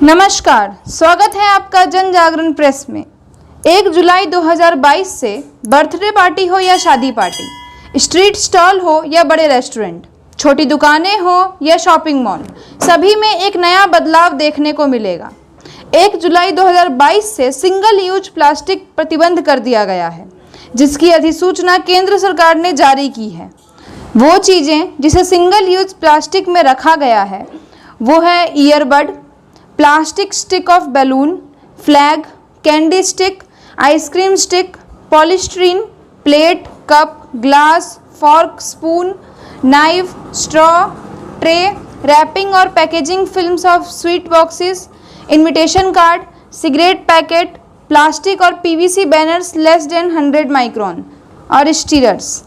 नमस्कार, स्वागत है आपका जन जागरण प्रेस में। 1 जुलाई 2022 से बर्थडे पार्टी हो या शादी पार्टी, स्ट्रीट स्टॉल हो या बड़े रेस्टोरेंट, छोटी दुकानें हो या शॉपिंग मॉल, सभी में एक नया बदलाव देखने को मिलेगा। 1 जुलाई 2022 से सिंगल यूज प्लास्टिक प्रतिबंध कर दिया गया है, जिसकी अधिसूचना केंद्र सरकार ने जारी की है। वो चीज़ें जिसे सिंगल यूज प्लास्टिक में रखा गया है वो है earbud, plastic stick of balloon, flag, candy stick, ice cream stick, polystyrene, plate, cup, glass, fork, spoon, knife, straw, tray, wrapping और packaging films of sweet boxes, invitation card, cigarette packet, plastic और PVC banners less than 100 micron और stirrers.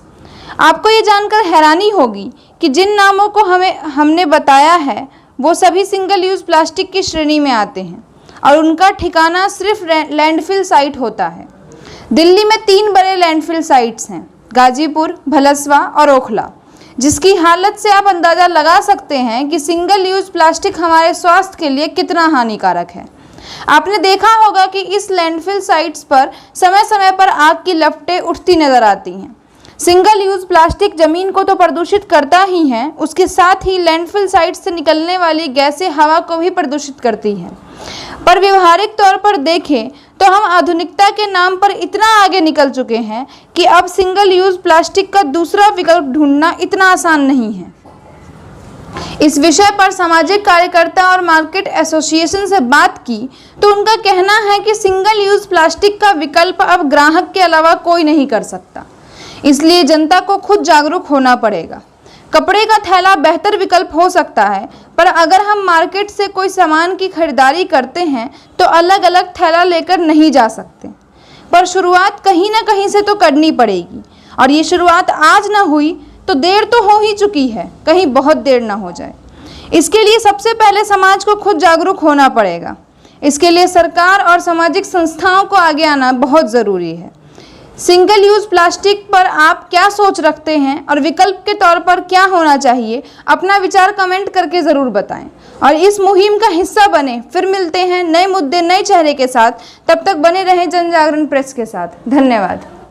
आपको ये जानकर हैरानी होगी कि जिन नामों को हमने बताया है वो सभी सिंगल यूज़ प्लास्टिक की श्रेणी में आते हैं और उनका ठिकाना सिर्फ लैंडफिल साइट होता है। दिल्ली में 3 बड़े लैंडफिल साइट्स हैं, गाजीपुर, भलसवा और ओखला, जिसकी हालत से आप अंदाज़ा लगा सकते हैं कि सिंगल यूज़ प्लास्टिक हमारे स्वास्थ्य के लिए कितना हानिकारक है। आपने देखा होगा कि इस लैंडफिल साइट्स पर समय समय पर आग की लपटें उठती नजर आती हैं। सिंगल यूज़ प्लास्टिक जमीन को तो प्रदूषित करता ही है, उसके साथ ही लैंडफिल साइट से निकलने वाली गैसें हवा को भी प्रदूषित करती हैं। पर व्यवहारिक तौर पर देखें तो हम आधुनिकता के नाम पर इतना आगे निकल चुके हैं कि अब सिंगल यूज़ प्लास्टिक का दूसरा विकल्प ढूंढना इतना आसान नहीं है। इस विषय पर सामाजिक कार्यकर्ता और मार्केट एसोसिएशन से बात की तो उनका कहना है कि सिंगल यूज़ प्लास्टिक का विकल्प अब ग्राहक के अलावा कोई नहीं कर सकता, इसलिए जनता को खुद जागरूक होना पड़ेगा। कपड़े का थैला बेहतर विकल्प हो सकता है, पर अगर हम मार्केट से कोई सामान की खरीदारी करते हैं तो अलग अलग थैला लेकर नहीं जा सकते। पर शुरुआत कहीं ना कहीं से तो करनी पड़ेगी, और ये शुरुआत आज ना हुई तो देर तो हो ही चुकी है, कहीं बहुत देर ना हो जाए। इसके लिए सबसे पहले समाज को खुद जागरूक होना पड़ेगा। इसके लिए सरकार और सामाजिक संस्थाओं को आगे आना बहुत ज़रूरी है। सिंगल यूज़ प्लास्टिक पर आप क्या सोच रखते हैं और विकल्प के तौर पर क्या होना चाहिए, अपना विचार कमेंट करके ज़रूर बताएं और इस मुहिम का हिस्सा बने। फिर मिलते हैं नए मुद्दे, नए चेहरे के साथ। तब तक बने रहें जन जागरण प्रेस के साथ। धन्यवाद।